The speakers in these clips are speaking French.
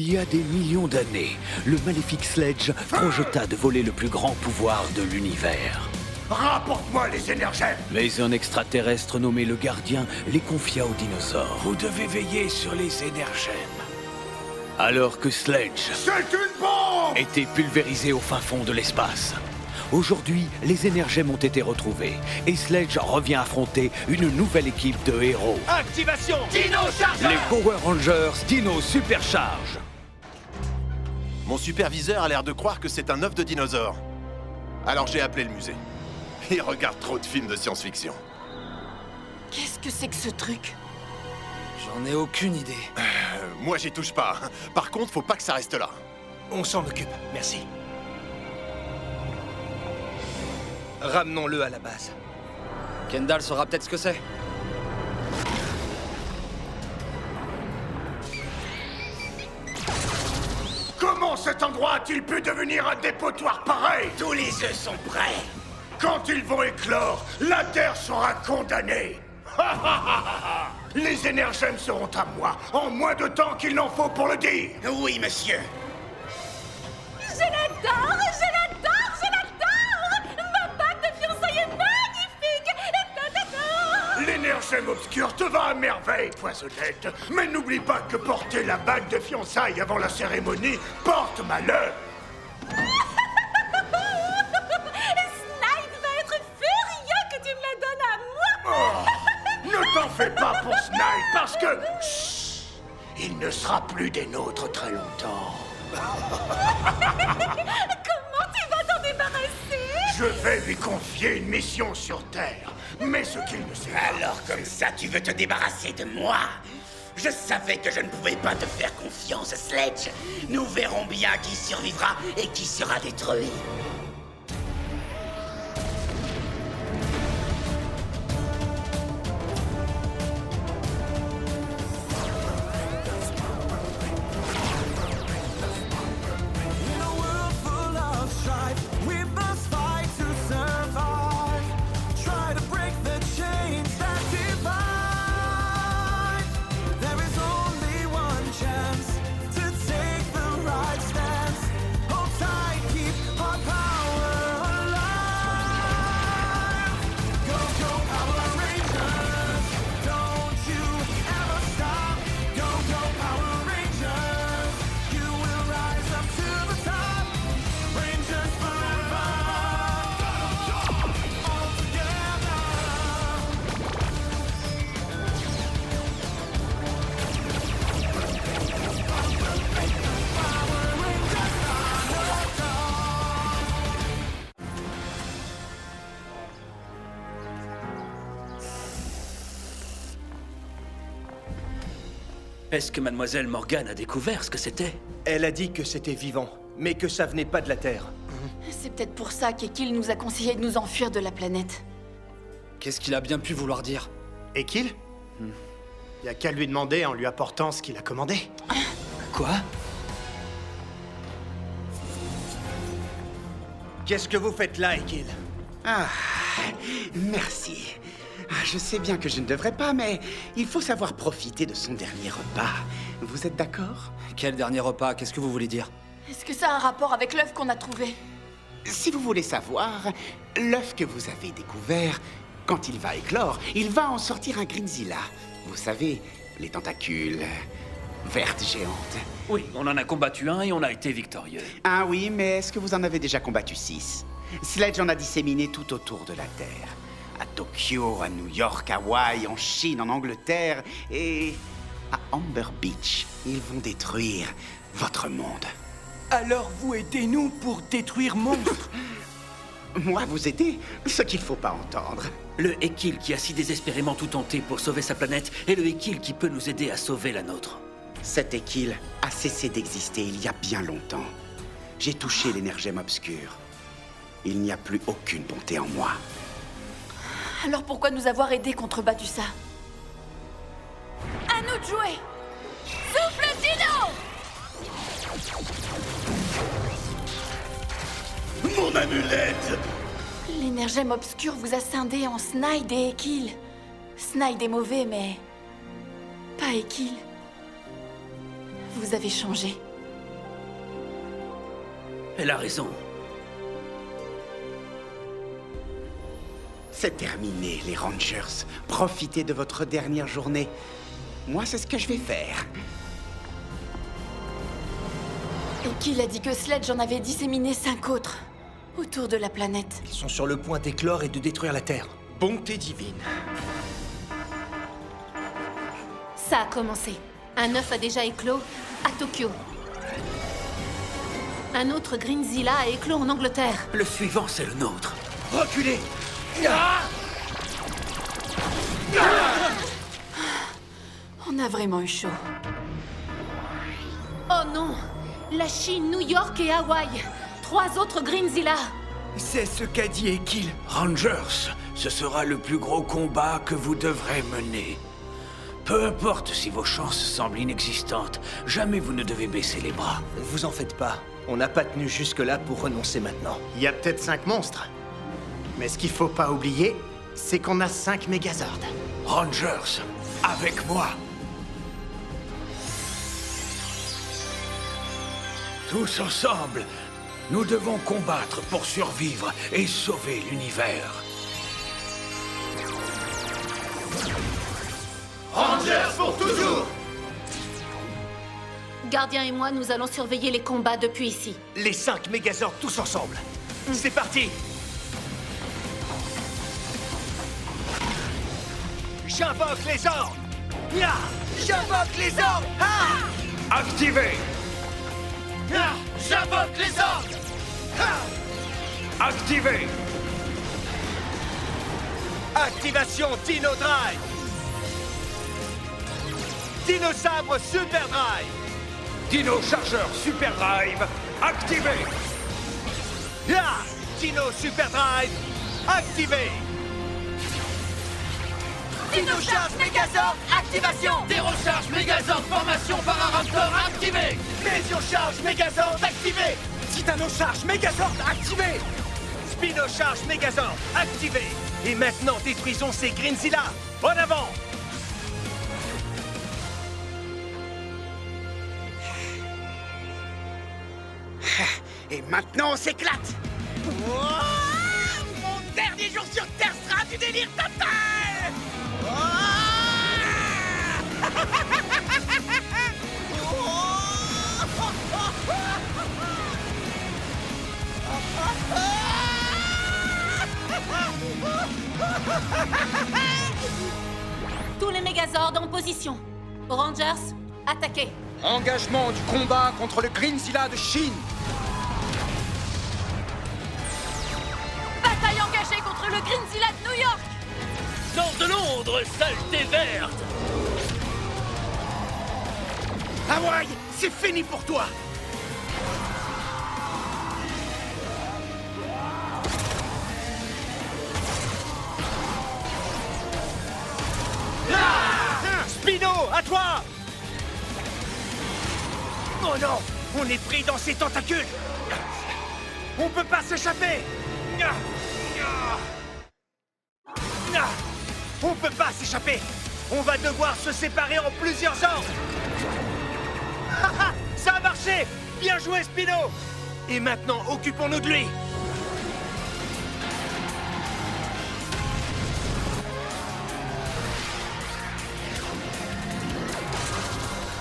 Il y a des millions d'années, le maléfique Sledge projeta de voler le plus grand pouvoir de l'univers. Rapporte-moi les énergèmes. Mais un extraterrestre nommé le Gardien les confia aux dinosaures. Vous devez veiller sur les énergèmes. Alors que Sledge C'est une bombe! était pulvérisé au fin fond de l'espace. Aujourd'hui, les énergèmes ont été retrouvés et Sledge revient affronter une nouvelle équipe de héros. Activation! Dino Chargeur! Les Power Rangers Dino Supercharge. Mon superviseur a l'air de croire que c'est un œuf de dinosaure. Alors j'ai appelé le musée. Il regarde trop de films de science-fiction. Qu'est-ce que c'est que ce truc? J'en ai aucune idée. Moi j'y touche pas. Par contre, faut pas que ça reste là. On s'en occupe, merci. Ramenons-le à la base. Kendall saura peut-être ce que c'est. Comment cet endroit a-t-il pu devenir un dépotoir pareil? Tous les œufs sont prêts. Quand ils vont éclore, la Terre sera condamnée. Les énergèmes seront à moi, en moins de temps qu'il n'en faut pour le dire. Oui, monsieur. Je l'adore! Je l'adore! Je l'adore! Ma bague de fiançailles est magnifique! L'énergème obscure te va à merveille, Poisonnette. Mais n'oublie pas que porter la bague de fiançailles avant la cérémonie porte malheur. Snide va être furieux que tu me la donnes à moi! Ne t'en fais pas pour Snide, parce que... Chut, il ne sera plus des nôtres très longtemps. Comment tu vas t'en débarrasser? Je vais lui confier une mission sur Terre. Mais ce qu'il ne sait pas... Alors comme ça, tu veux te débarrasser de moi? Je savais que je ne pouvais pas te faire confiance, Sledge. Nous verrons bien qui survivra et qui sera détruit. Est-ce que Mademoiselle Morgane a découvert ce que c'était? Elle a dit que c'était vivant, mais que ça venait pas de la Terre. C'est peut-être pour ça qu'Ekil nous a conseillé de nous enfuir de la planète. Qu'est-ce qu'il a bien pu vouloir dire? Et qu'il Y a qu'à lui demander en lui apportant ce qu'il a commandé. Quoi? Qu'est-ce que vous faites là, Ekil? Ah, merci. Je sais bien que je ne devrais pas, mais il faut savoir profiter de son dernier repas. Vous êtes d'accord? Quel dernier repas? Qu'est-ce que vous voulez dire? Est-ce que ça a un rapport avec l'œuf qu'on a trouvé? Si vous voulez savoir, l'œuf que vous avez découvert, quand il va éclore, il va en sortir un Grimzilla. Vous savez, les tentacules vertes géantes. Oui, on en a combattu un et on a été victorieux. Ah oui, mais est-ce que vous en avez déjà combattu 6? Sledge en a disséminé tout autour de la Terre. À Tokyo, à New York, à Hawaï, en Chine, en Angleterre et à Amber Beach. Ils vont détruire votre monde. Alors vous aidez-nous pour détruire Monstre. Moi, vous aider? Ce qu'il faut pas entendre. Le Ekil qui a si désespérément tout tenté pour sauver sa planète et le Ekil qui peut nous aider à sauver la nôtre. Cet Ekil a cessé d'exister il y a bien longtemps. J'ai touché l'énergème obscure. Il n'y a plus aucune bonté en moi. Alors pourquoi nous avoir aidés contre Batusa? À nous de jouer! Souffle Dino! Mon amulette! L'énergème obscure vous a scindé en Snide et Ekil. Snide est mauvais, mais... pas Ekil. Vous avez changé. Elle a raison. C'est terminé, les Rangers. Profitez de votre dernière journée. Moi, c'est ce que je vais faire. Et qui a dit que Sledge en avait disséminé 5 autres autour de la planète? Ils sont sur le point d'éclore et de détruire la Terre. Bonté divine. Ça a commencé. Un œuf a déjà éclos à Tokyo. Un autre Greenzilla a éclos en Angleterre. Le suivant, c'est le nôtre. Reculez! On a vraiment eu chaud. Oh non! La Chine, New York et Hawaï. 3 autres Greenzilla. C'est ce qu'a dit Ekil. Rangers, ce sera le plus gros combat que vous devrez mener. Peu importe si vos chances semblent inexistantes, jamais vous ne devez baisser les bras. Vous en faites pas. On n'a pas tenu jusque-là pour renoncer maintenant. Il y a peut-être 5 monstres. Mais ce qu'il faut pas oublier, c'est qu'on a 5 Mégazords. Rangers, avec moi. Tous ensemble, nous devons combattre pour survivre et sauver l'univers. Rangers pour toujours! Gardien et moi, nous allons surveiller les combats depuis ici. Les 5 Mégazords tous ensemble. C'est parti! J'invoque les ordres! Ya! J'invoque les ordres! Ha! Activez! Ya! J'invoque les ordres! Ha! Activez! Activation Dino Drive! Dino Sabre Super Drive! Dino Chargeur Super Drive, activé! Ya! Dino Super Drive, activé! Dino Charge Megazord, activation! Zéro charge Megazord, formation Pararaptor activée! Mésion Charge Megazord, activé! Titano Charge Megazord, activé! Spino Charge Megazord, activé! Et maintenant, détruisons ces Greenzilla! En avant! Et maintenant, on s'éclate! Mon dernier jour sur Terre sera du délire total! Tous les Mégazords en position. Rangers, attaquez. Engagement du combat contre le Greenzilla de Chine. Bataille engagée contre le Greenzilla de New York. Sors de Londres, saleté verte! Hawaï, c'est fini pour toi! Spino, à toi! Oh non! On est pris dans ces tentacules! On peut pas s'échapper! On peut pas s'échapper! On va devoir se séparer en plusieurs ordres! Ça a marché! Bien joué, Spino! Et maintenant, occupons-nous de lui!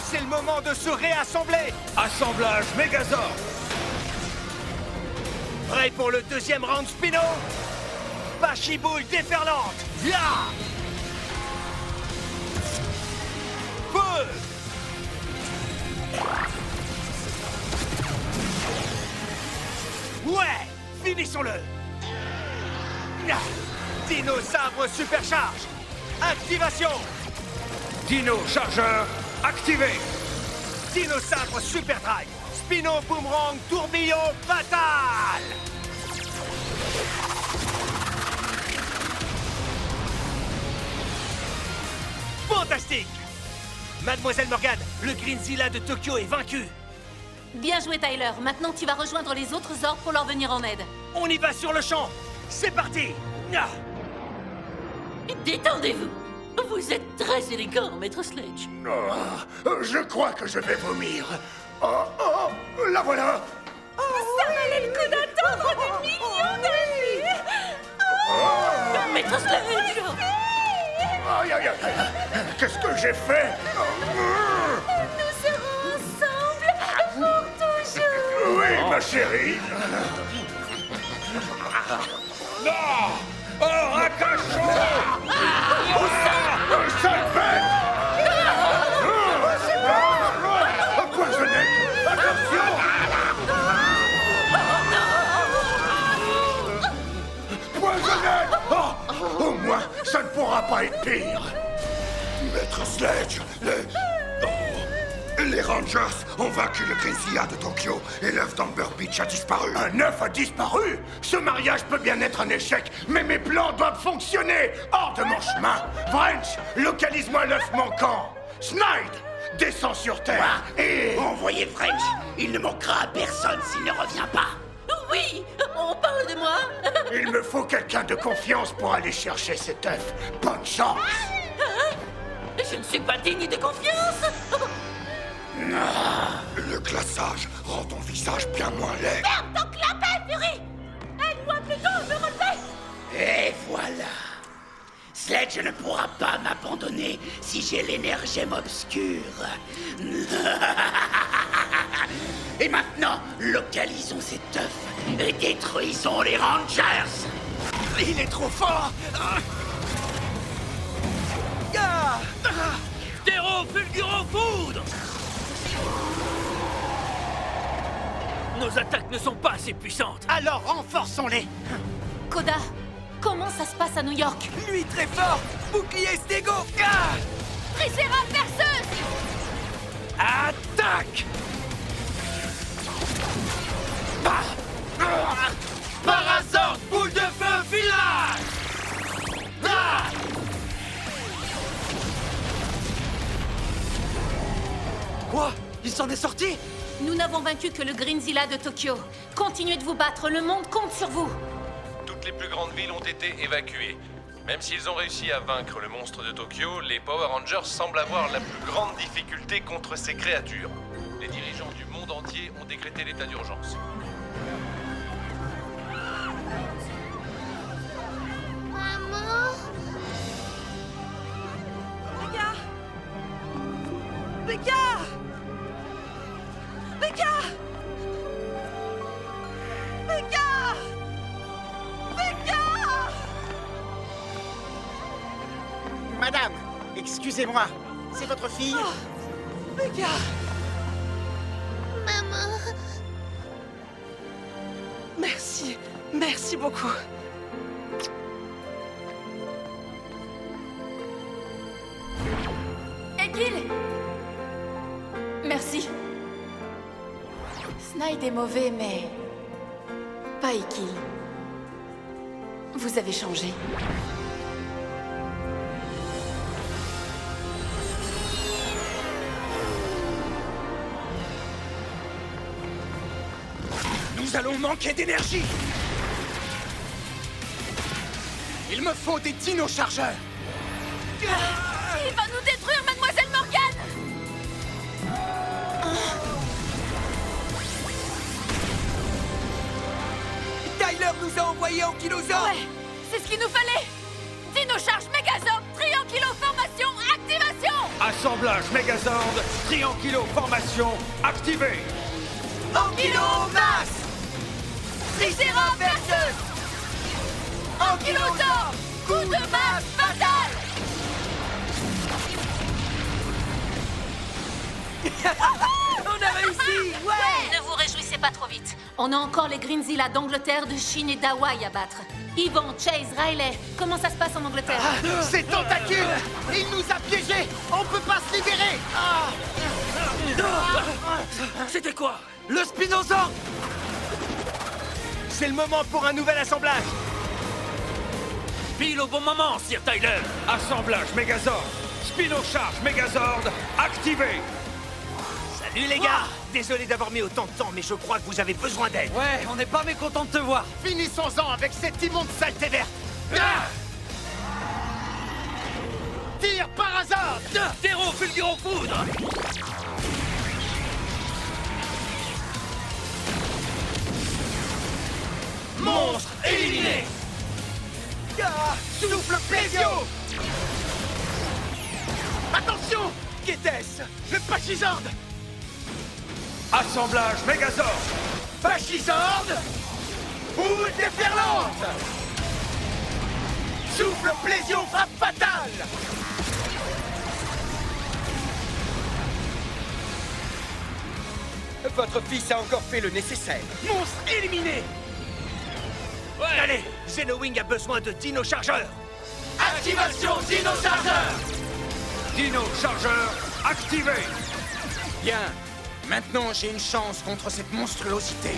C'est le moment de se réassembler! Assemblage Megazord! Prêt pour le deuxième round, Spino? Bachiboule déferlante! Ya! Feu! Ouais! Finissons-le! Ya! Dino Sabre Supercharge! Activation! Dino Chargeur, activé! Dino Sabre Super Drive! Spino Boomerang Tourbillon Fatal! Fantastique! Mademoiselle Morgane, le Greenzilla de Tokyo est vaincu! Bien joué, Tyler. Maintenant, tu vas rejoindre les autres ordres pour leur venir en aide. On y va sur le champ! C'est parti! Ah! Détendez-vous! Vous êtes très élégant, maître Sledge. Je crois que je vais vomir. Oh, la voilà! Ça va Sledge! Aïe, aïe, aïe. Qu'est-ce que j'ai fait? Nous serons ensemble pour toujours! Oui, ma chérie. Non! Oh, Rakasho! Sale bête! Poisonnette! Attention! Poisonnette! Oh, au moins, ça ne pourra pas être pire. Maître Sledge, les Rangers ont vaincu le Grinzilla de Tokyo et l'œuf d'Amber Beach a disparu. Un œuf a disparu? Ce mariage peut bien être un échec, mais mes plans doivent fonctionner. Hors de mon chemin. Wrench, localise-moi l'œuf manquant. Snide, descends sur Terre et... Envoyez French. Il ne manquera à personne s'il ne revient pas. Oui, on parle de moi. Il me faut quelqu'un de confiance pour aller chercher cet œuf. Bonne chance. Je ne suis pas digne de confiance. Le glaçage rend ton visage bien moins laid. Ferme ton clapet, Fury. Aide-moi plutôt, me relever. Et voilà. Sledge ne pourra pas m'abandonner si j'ai l'énergème obscure. Et maintenant, localisons cet œuf et détruisons les Rangers. Il est trop fort! Terreau fulgurant foudre! Nos attaques ne sont pas assez puissantes. Alors renforçons-les. Koda, comment ça se passe à New York? Lui très fort! Bouclier Stego! Tricératops perceuse. Attaque! Parazord, boule de feu, filage! Quoi? Il s'en est sorti? Nous n'avons vaincu que le Grinzilla de Tokyo. Continuez de vous battre, le monde compte sur vous. Toutes les plus grandes villes ont été évacuées. Même s'ils ont réussi à vaincre le monstre de Tokyo, les Power Rangers semblent avoir la plus grande difficulté contre ces créatures. Les dirigeants du monde entier ont décrété l'état d'urgence. Maman? Becca! Becca! Becca! Becca! Becca! Madame, excusez-moi. C'est votre fille? Becca! Maman? Merci. Merci beaucoup. Ekil! Merci. Snide est mauvais, mais... pas Ekil. Vous avez changé. Nous allons manquer d'énergie. Il me faut des dino-chargeurs. Il va nous détruire, Mademoiselle Morgan! Tyler nous a envoyés en Kilosaur. Ouais, c'est ce qu'il nous fallait! Dino-charge Megazord, Triankylo formation, activation! Assemblage Megazord, Triankylo formation activée. Ankylo masse. Tricératops perceuse! Ankylosaure! Coup de masse fatal! On a réussi. Ouais. Ne vous réjouissez pas trop vite. On a encore les Grinzilla d'Angleterre, de Chine et d'Hawaï à battre. Ivan, Chase, Riley, comment ça se passe en Angleterre? Ces tentacules! Il nous a piégés! On peut pas se libérer! C'était quoi? Le Spinosaure. C'est le moment pour un nouvel assemblage. Pile au bon moment, Sir Tyler. Assemblage Megazord. Spinocharge Megazord activé. Salut les gars. Désolé d'avoir mis autant de temps, mais je crois que vous avez besoin d'aide. Ouais, on n'est pas mécontent de te voir. Finissons-en avec cette immonde saleté verte! Tire par hasard! Terreau fulgurant foudre! Monstre éliminé. Souffle Plésio! Attention! Qu'était-ce? Le Pachyzord! Assemblage Mégazord! Pachyzord! Boule déferlante! Souffle Plésio frappe fatale! Votre fils a encore fait le nécessaire. Monstre éliminé! Ouais. Allez, Xenowing a besoin de Dino Chargeur! Activation Dino Chargeur! Dino Chargeur activé! Bien. Maintenant, j'ai une chance contre cette monstruosité.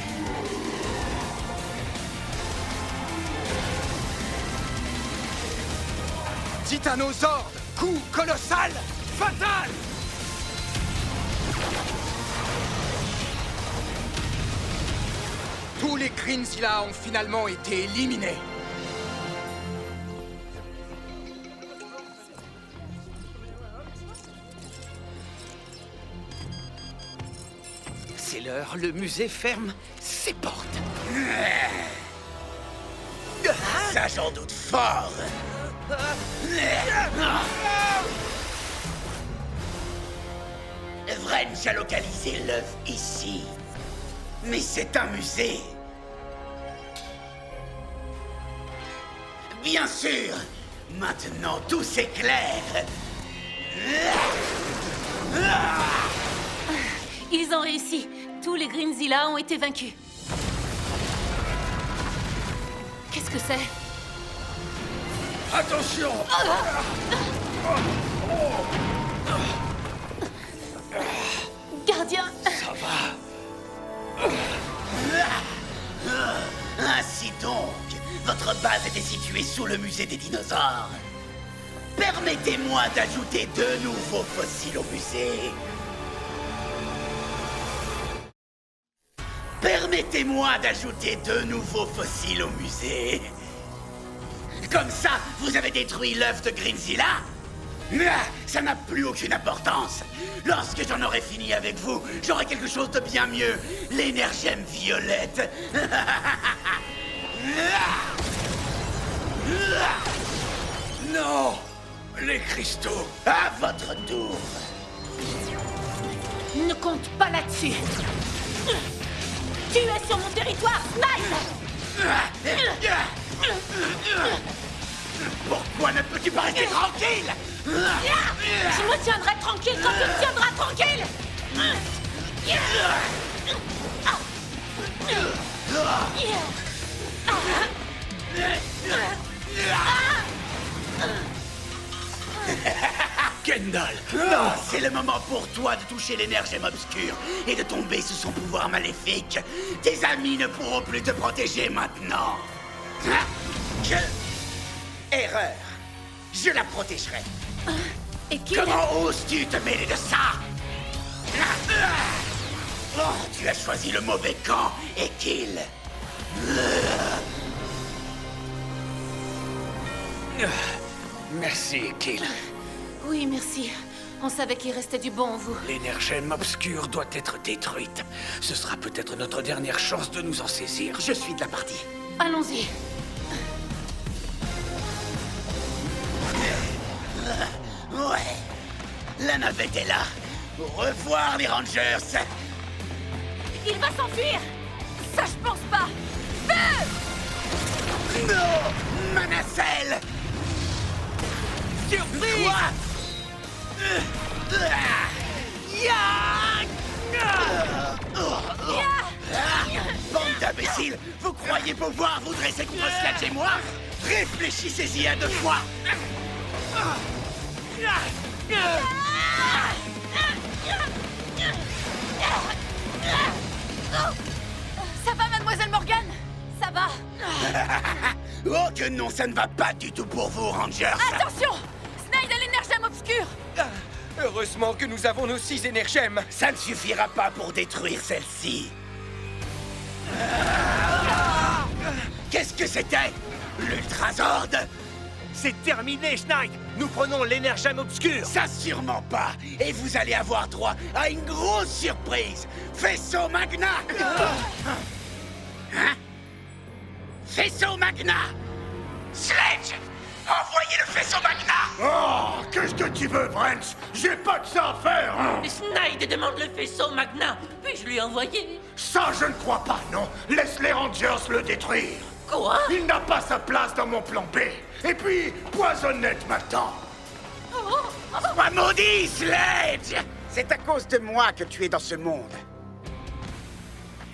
Titanosord! Coup colossal! Fatal! Tous les Grinzilla ont finalement été éliminés. C'est l'heure, le musée ferme ses portes. Ça, j'en doute fort! Vrench a localisé l'œuf ici. Mais c'est un musée. Bien sûr! Maintenant, tout s'éclaire! Ils ont réussi. Tous les Grinzilla ont été vaincus. Qu'est-ce que c'est? Attention! Gardien! Ça va. Ainsi donc, votre base était située sous le musée des dinosaures. Permettez-moi d'ajouter 2 nouveaux fossiles au musée. Permettez-moi d'ajouter 2 nouveaux fossiles au musée. Comme ça, vous avez détruit l'œuf de Grinzilla? Ça n'a plus aucune importance. Lorsque j'en aurai fini avec vous, j'aurai quelque chose de bien mieux. L'énergème violette. Non! Les cristaux! À votre tour! Ne compte pas là-dessus. Tu es sur mon territoire, Snipe! Pourquoi ne peux-tu pas rester tranquille? Je me tiendrai tranquille quand tu me tiendras tranquille! Kendall! Non! C'est le moment pour toi de toucher l'énergème obscure et de tomber sous son pouvoir maléfique. Tes amis ne pourront plus te protéger maintenant. Erreur! Je la protégerai. Et qui... Comment oses-tu te mêler de ça? Oh, tu as choisi le mauvais camp, et kill. Merci, Kill. Oui, merci. On savait qu'il restait du bon en vous. L'énergème obscure doit être détruite. Ce sera peut-être notre dernière chance de nous en saisir. Je suis de la partie. Allons-y. Ouais. La navette est là. Au revoir, les Rangers. Il va s'enfuir! Ça, je pense pas! Feu! Non! Ma nacelle! Surprise! Quoi? Bande d'imbéciles! Vous croyez pouvoir vous dresser contre Sledge et moi? Réfléchissez-y à 2 fois! Ça va, mademoiselle Morgan? Ça va? Oh que non, ça ne va pas du tout pour vous, Rangers! Attention! Snide a l'énergème obscure! Heureusement que nous avons nos 6 énergèmes. Ça ne suffira pas pour détruire celle-ci. Qu'est-ce que c'était? L'Ultrazord? C'est terminé, Schneid. Nous prenons l'énergème obscure. Ça sûrement pas. Et vous allez avoir droit à une grosse surprise. Faisceau Magna. Hein? Faisceau Magna. Sledge, Envoyez le faisceau Magna! Oh, qu'est-ce que tu veux, Brent? J'ai pas que ça à faire, hein? Snide demande le faisceau Magna. Puis-je lui envoyer? Ça, je ne crois pas, non. Laisse les Rangers le détruire. Quoi? Il n'a pas sa place dans mon plan B. Et puis, Poisonnette m'attend. Sois maudit, Sledge! C'est à cause de moi que tu es dans ce monde.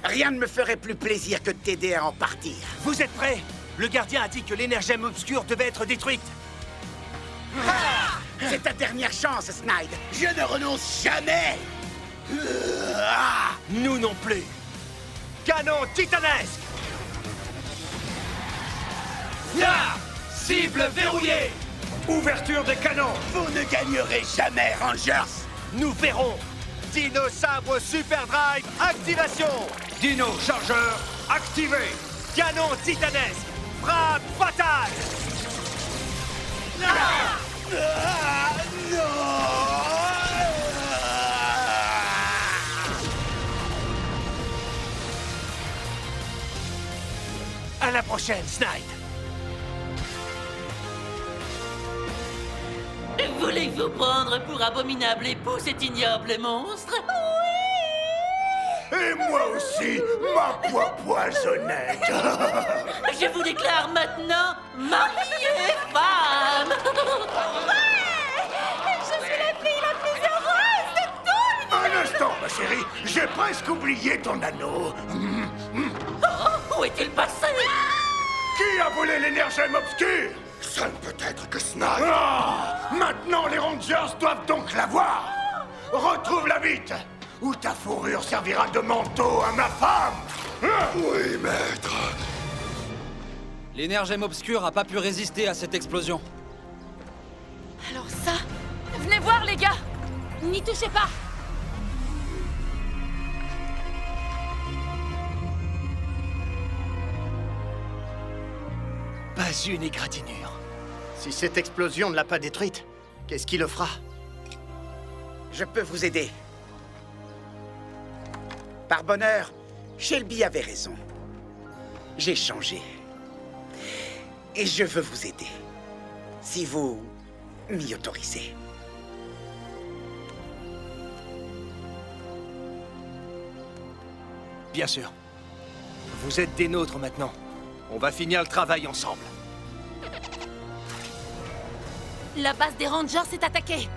Rien ne me ferait plus plaisir que de t'aider à en partir. Vous êtes prêts? Le gardien a dit que l'énergème obscure devait être détruite. C'est ta dernière chance, Snide. Je ne renonce jamais. Nous non plus. Canon titanesque! Là! Cible verrouillée! Ouverture des canons. Vous ne gagnerez jamais, Rangers. Nous verrons! Dino Sabre Super Drive, activation! Dino chargeur activé. Canon titanesque, frappe fatale! À la prochaine, Snide! Voulez-vous prendre pour abominable époux cet ignoble monstre? Et moi aussi, ma poisonnette. Je vous déclare maintenant mariée et femme! Je suis la fille la plus heureuse de tout Un instant, ma chérie, j'ai presque oublié ton anneau. Oh, où est-il passé? Qui a volé l'énergème obscure? Ça ne peut être que Snide. Maintenant, les Rangers doivent donc l'avoir. Retrouve-la vite, ou ta fourrure servira de manteau à ma femme. Oui, maître. L'énergème obscure a pas pu résister à cette explosion. Alors ça, venez voir les gars. N'y touchez pas. Pas une égratignure. Si cette explosion ne l'a pas détruite, qu'est-ce qui le fera? Je peux vous aider. Par bonheur, Shelby avait raison. J'ai changé. Et je veux vous aider. Si vous m'y autorisez. Bien sûr. Vous êtes des nôtres maintenant. On va finir le travail ensemble. La base des Rangers est attaquée.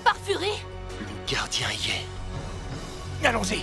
Par Fury. Le gardien y est. Allons-y.